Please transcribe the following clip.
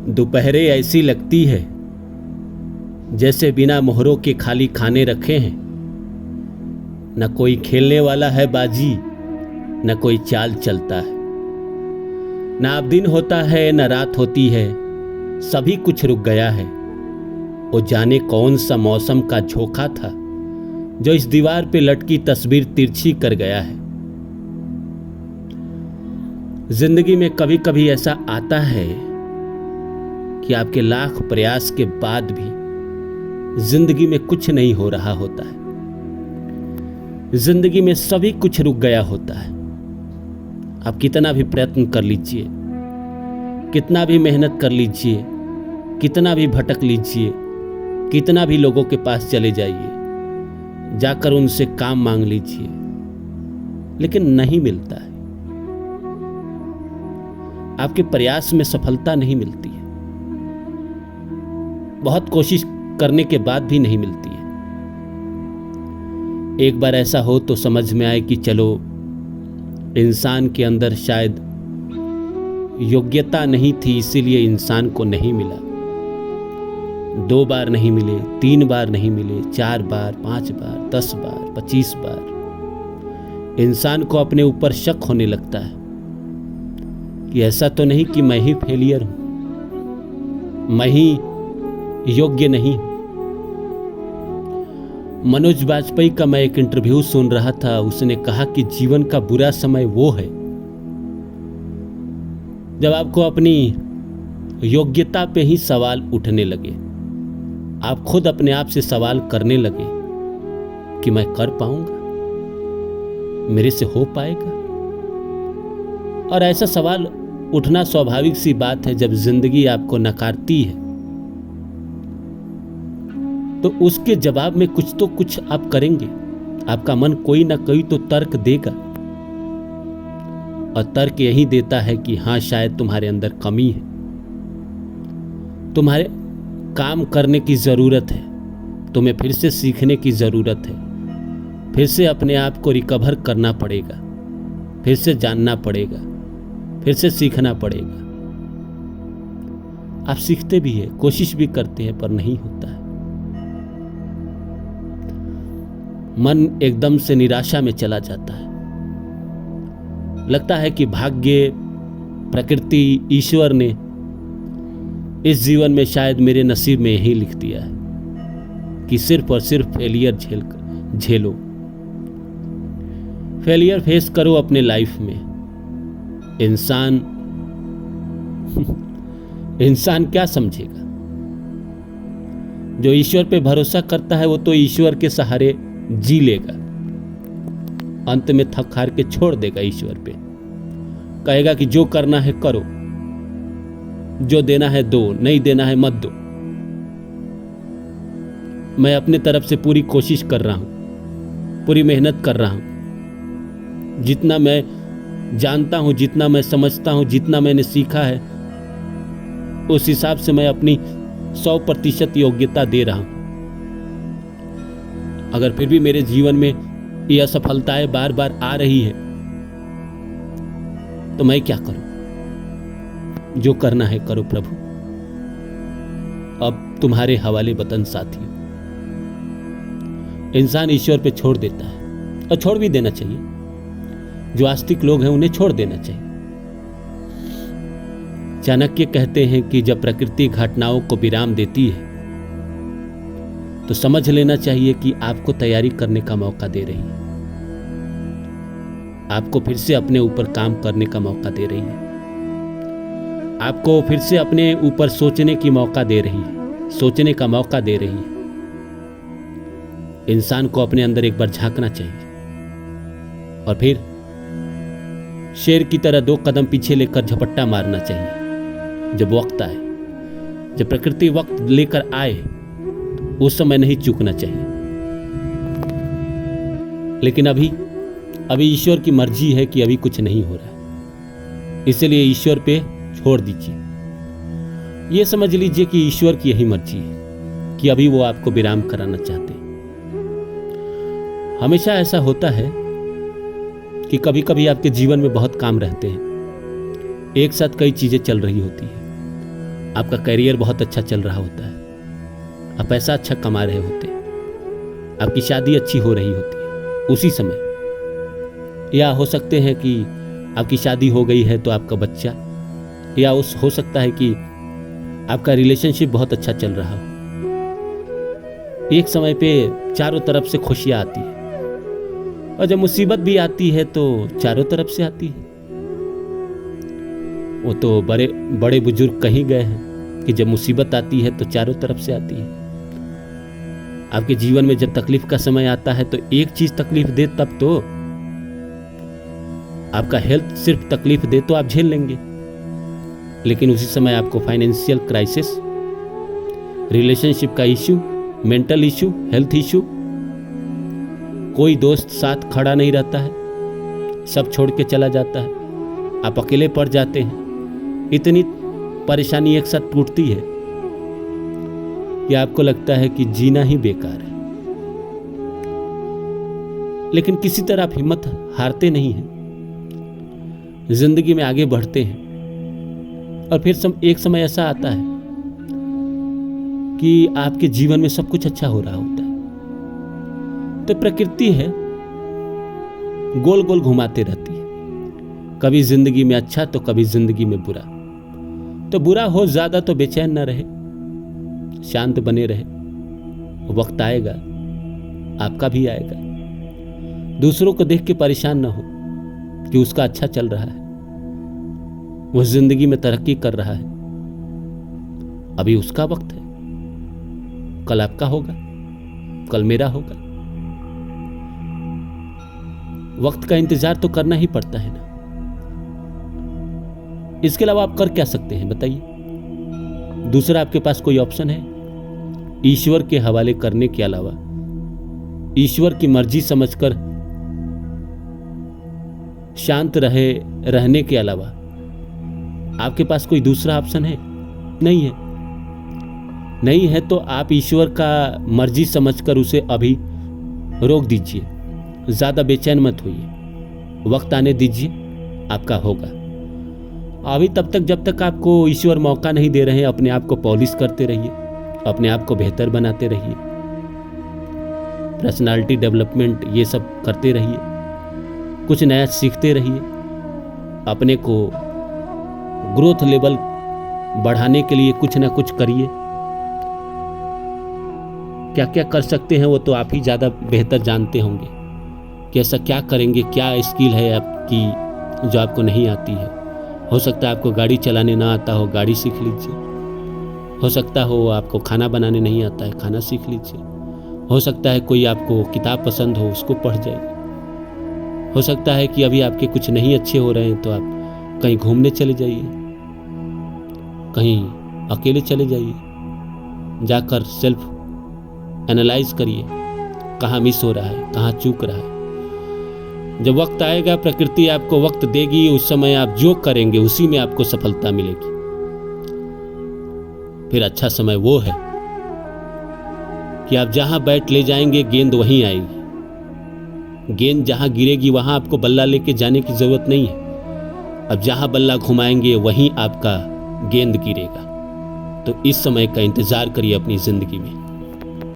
दोपहरें ऐसी लगती है जैसे बिना मोहरों के खाली खाने रखे हैं। न कोई खेलने वाला है बाजी, न कोई चाल चलता है। न अब दिन होता है न रात होती है, सभी कुछ रुक गया है। वो जाने कौन सा मौसम का झोंका था जो इस दीवार पे लटकी तस्वीर तिरछी कर गया है। जिंदगी में कभी कभी ऐसा आता है कि आपके लाख प्रयास के बाद भी जिंदगी में कुछ नहीं हो रहा होता है। जिंदगी में सभी कुछ रुक गया होता है। आप कितना भी प्रयत्न कर लीजिए, कितना भी मेहनत कर लीजिए, कितना भी भटक लीजिए, कितना भी लोगों के पास चले जाइए, जाकर उनसे काम मांग लीजिए, लेकिन नहीं मिलता है। आपके प्रयास में सफलता नहीं मिलती है। बहुत कोशिश करने के बाद भी नहीं मिलती है। एक बार ऐसा हो तो समझ में आए कि चलो इंसान के अंदर शायद योग्यता नहीं थी, इसीलिए इंसान को नहीं मिला। 2 बार नहीं मिले, 3 बार नहीं मिले, 4 बार, 5 बार, 10 बार, 25 बार इंसान को अपने ऊपर शक होने लगता है कि ऐसा तो नहीं कि मैं ही फेलियर हूं, मैं ही योग्य नहीं। मनोज वाजपेयी का मैं एक इंटरव्यू सुन रहा था। उसने कहा कि जीवन का बुरा समय वो है जब आपको अपनी योग्यता पे ही सवाल उठने लगे। आप खुद अपने आप से सवाल करने लगे कि मैं कर पाऊंगा, मेरे से हो पाएगा। और ऐसा सवाल उठना स्वाभाविक सी बात है। जब जिंदगी आपको नकारती है तो उसके जवाब में कुछ तो कुछ आप करेंगे। आपका मन कोई ना कोई तो तर्क देगा, और तर्क यही देता है कि हाँ, शायद तुम्हारे अंदर कमी है, तुम्हारे काम करने की जरूरत है, तुम्हें फिर से सीखने की जरूरत है, फिर से अपने आप को रिकवर करना पड़ेगा, फिर से जानना पड़ेगा, फिर से सीखना पड़ेगा। आप सीखते भी हैं, कोशिश भी करते हैं, पर नहीं होता है। मन एकदम से निराशा में चला जाता है। लगता है कि भाग्य, प्रकृति, ईश्वर ने इस जीवन में शायद मेरे नसीब में यही लिख दिया है कि सिर्फ और सिर्फ फेलियर झेलो, फेलियर फेस करो अपने लाइफ में। इंसान क्या समझेगा? जो ईश्वर पे भरोसा करता है वो तो ईश्वर के सहारे जी लेगा, अंत में थक हार के छोड़ देगा ईश्वर पे। कहेगा कि जो करना है करो, जो देना है दो, नहीं देना है मत दो। मैं अपने तरफ से पूरी कोशिश कर रहा हूं, पूरी मेहनत कर रहा हूं। जितना मैं जानता हूं, जितना मैं समझता हूं, जितना मैंने सीखा है, उस हिसाब से मैं अपनी 100% योग्यता दे रहा हूं। अगर फिर भी मेरे जीवन में यह असफलताएं बार बार आ रही है तो मैं क्या करूं? जो करना है करो प्रभु, अब तुम्हारे हवाले वतन साथियों। इंसान ईश्वर पे छोड़ देता है, और छोड़ भी देना चाहिए। जो आस्तिक लोग हैं उन्हें छोड़ देना चाहिए। चाणक्य कहते हैं कि जब प्रकृति घटनाओं को विराम देती है तो समझ लेना चाहिए कि आपको तैयारी करने का मौका दे रही है, आपको फिर से अपने ऊपर काम करने का मौका दे रही है, आपको फिर से अपने ऊपर सोचने की मौका दे रही है, सोचने का मौका दे रही है। इंसान को अपने अंदर एक बार झांकना चाहिए और फिर शेर की तरह 2 कदम पीछे लेकर झपट्टा मारना चाहिए। जब वक्त आए, जब प्रकृति वक्त लेकर आए, उस समय नहीं चूकना चाहिए। लेकिन अभी ईश्वर की मर्जी है कि अभी कुछ नहीं हो रहा है, इसलिए ईश्वर पे छोड़ दीजिए। ये समझ लीजिए कि ईश्वर की यही मर्जी है कि अभी वो आपको विराम कराना चाहते हैं। हमेशा ऐसा होता है कि कभी कभी आपके जीवन में बहुत काम रहते हैं, एक साथ कई चीजें चल रही होती है, आपका करियर बहुत अच्छा चल रहा होता है, आप पैसा अच्छा कमा रहे होते हैं, आपकी शादी अच्छी हो रही होती है उसी समय। या हो सकते हैं कि आपकी शादी हो गई है तो आपका बच्चा, या हो सकता है कि आपका रिलेशनशिप बहुत अच्छा चल रहा हो। एक समय पे चारों तरफ से खुशियां आती है, और जब मुसीबत भी आती है तो चारों तरफ से आती है। वो तो बड़े बड़े बुजुर्ग कहीं गए हैं कि जब मुसीबत आती है तो चारों तरफ से आती है। आपके जीवन में जब तकलीफ का समय आता है तो एक चीज तकलीफ दे तब तो, आपका हेल्थ सिर्फ तकलीफ दे तो आप झेल लेंगे, लेकिन उसी समय आपको फाइनेंशियल क्राइसिस, रिलेशनशिप का issue, mental issue, health issue, कोई दोस्त साथ खड़ा नहीं रहता है, सब छोड़ के चला जाता है, आप अकेले पड़ जाते हैं। इतनी परेशानी एक साथ टूटती है कि आपको लगता है कि जीना ही बेकार है। लेकिन किसी तरह आप हिम्मत हारते नहीं हैं, जिंदगी में आगे बढ़ते हैं। और फिर एक समय ऐसा आता है कि आपके जीवन में सब कुछ अच्छा हो रहा होता है, तो प्रकृति है गोल गोल घुमाते रहती है, कभी जिंदगी में अच्छा तो कभी जिंदगी में बुरा। तो बुरा हो ज्यादा तो बेचैन न रहे, शांत बने रहे। वक्त आएगा, आपका भी आएगा। दूसरों को देख के परेशान ना हो कि उसका अच्छा चल रहा है, वो जिंदगी में तरक्की कर रहा है, अभी उसका वक्त है, कल आपका होगा, कल मेरा होगा। वक्त का इंतजार तो करना ही पड़ता है ना। इसके अलावा आप कर क्या सकते हैं बताइए? दूसरा आपके पास कोई ऑप्शन है? ईश्वर के हवाले करने के अलावा, ईश्वर की मर्जी समझकर शांत रहने के अलावा आपके पास कोई दूसरा ऑप्शन है? नहीं है। नहीं है तो आप ईश्वर का मर्जी समझकर उसे अभी रोक दीजिए, ज्यादा बेचैन मत होइए, वक्त आने दीजिए, आपका होगा। अभी तब तक जब तक आपको ईश्वर मौका नहीं दे रहे हैं, अपने आप को पॉलिश करते रहिए, अपने आप को बेहतर बनाते रहिए, पर्सनालिटी डेवलपमेंट ये सब करते रहिए, कुछ नया सीखते रहिए, अपने को ग्रोथ लेवल बढ़ाने के लिए कुछ ना कुछ करिए। क्या क्या कर सकते हैं वो तो आप ही ज़्यादा बेहतर जानते होंगे कि ऐसा क्या करेंगे, क्या स्किल है आपकी जो आपको नहीं आती है। हो सकता है आपको गाड़ी चलाने ना आता हो, गाड़ी सीख लीजिए। हो सकता हो आपको खाना बनाने नहीं आता है, खाना सीख लीजिए। हो सकता है कोई आपको किताब पसंद हो, उसको पढ़ जाइए। हो सकता है कि अभी आपके कुछ नहीं अच्छे हो रहे हैं तो आप कहीं घूमने चले जाइए, कहीं अकेले चले जाइए, जाकर सेल्फ एनालाइज करिए कहाँ मिस हो रहा है, कहाँ चूक रहा है। जब वक्त आएगा, प्रकृति आपको वक्त देगी, उस समय आप जो करेंगे उसी में आपको सफलता मिलेगी। फिर अच्छा समय वो है कि आप जहां बैट ले जाएंगे गेंद वहीं आएगी। गेंद जहां गिरेगी वहां आपको बल्ला लेके जाने की जरूरत नहीं है। अब जहां बल्ला घुमाएंगे वहीं आपका गेंद गिरेगा। तो इस समय का इंतजार करिए अपनी जिंदगी में।